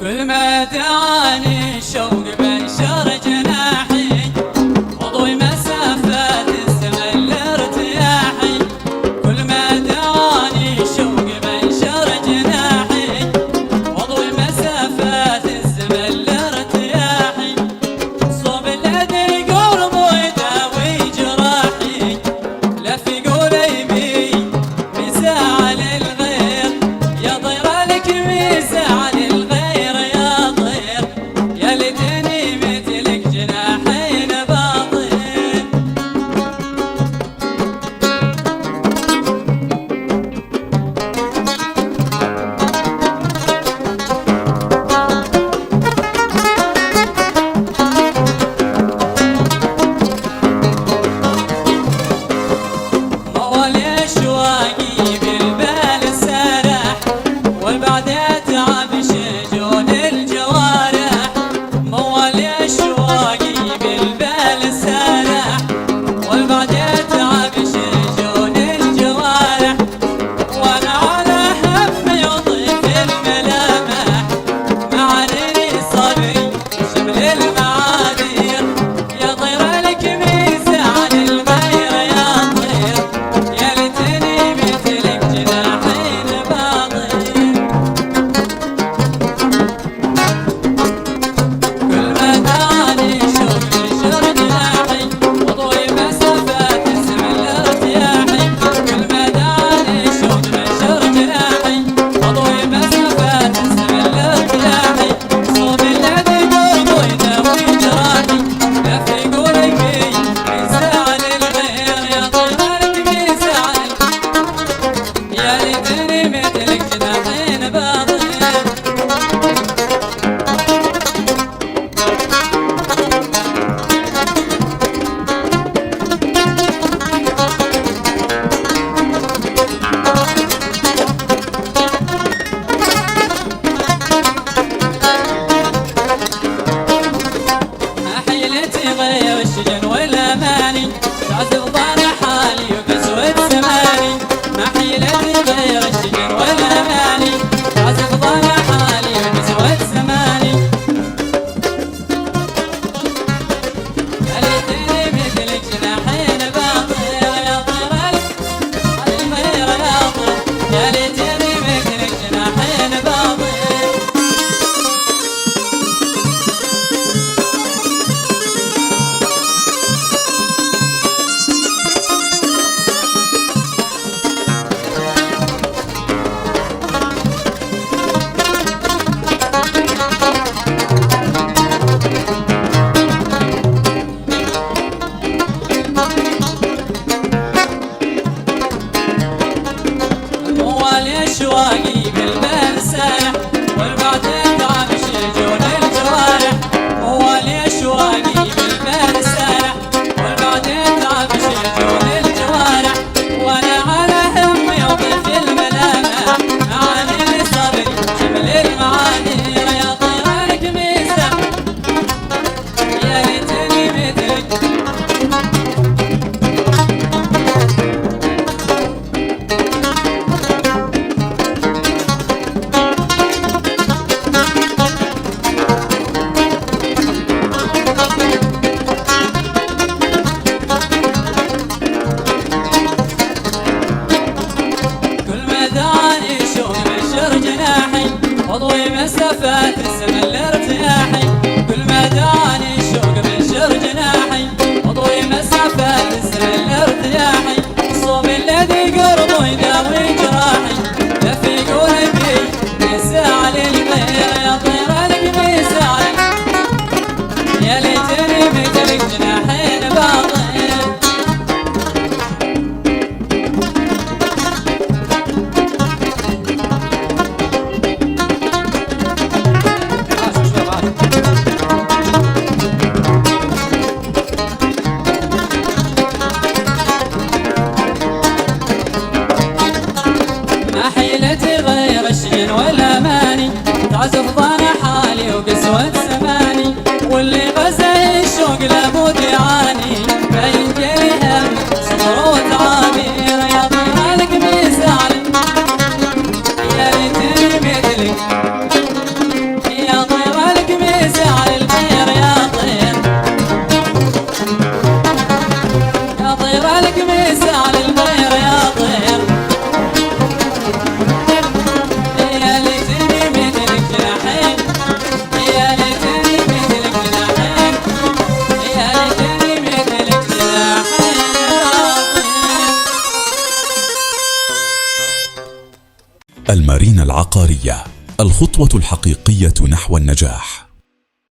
كل ما دعاني الشوق بنشر جناحي واضوي مسافات الزمن لارتياحي. كل ما دعاني الشوق بنشر جناحي واضوي مسافات الزمن لارتياحي. صوب الذي قربه يداوي جراحي لا في قلبي مزاع للغير يا طير لك مزاع للغير يا طير يا ليتني مثلك جناحين باطل. موال اشواقي بالبال سرح والبعد اتعب شجون الجوارح. موال اشواقي بالبال سرح والبعد اتعب شجون الجوارح. وانا على هم يضيف الملامح معاني صبري شمل المعاذير يا طير لك ميزان الغير يا طير يا ليتني مثلك جناحين باطل. كل ما دعاني شوق بنشر جناحي واضوي مسافات الزمن لارتياحي. كل ما دعاني شوق بنشر جناحي واضوي مسافات الزمن لارتياحي. صوب الذي قربه يداوي جراحي لا في قلبي مزاع للغير يا طير لك مزاع يا ليتني مثلك جناحين باطل. ما حيلتي غير الشجن والاماني تعزف ضان حالي وقسوة زماني. ما حيلتي غير الشجن والاماني تعزف ضان حالي وقسوة زماني. يا ليتني مثلك جناحين باطل يا طير الغير يا طير يا ليتني مثلك جناحين باطل. موال اشواقي بالبال سارح والبعد اتعب شجون الجوارح. موال اشواقي بالبال سارح والبعد اتعب شجون الجوارح. وانا على هم يضيف الملامح معاني صبري شمل المعاني يا طير لك ميزان يا ليتني مثلك. كل ما دعاني شوق بنشر جناحي واضوي مسافات الزمن لارتياحي. كل ما دعاني شوق بنشر جناحي واضوي مسافات الزمن لارتياحي. صوب الذي قربه يداوي جراحي لا في قلبي مزاع للغير يا طير لك مزاع يا ليتني مثلك جناحين باطل. ما حيلتي غير الشجن والاماني تعزف ضان حالي وقسوة زماني. واللي غزا الشوق لابد يعاني ما ينجلي هم صبر وتعابير يا طير لك مزاع يا ليتني مثلك يا مستشارين العقارية، الخطوة الحقيقية نحو النجاح.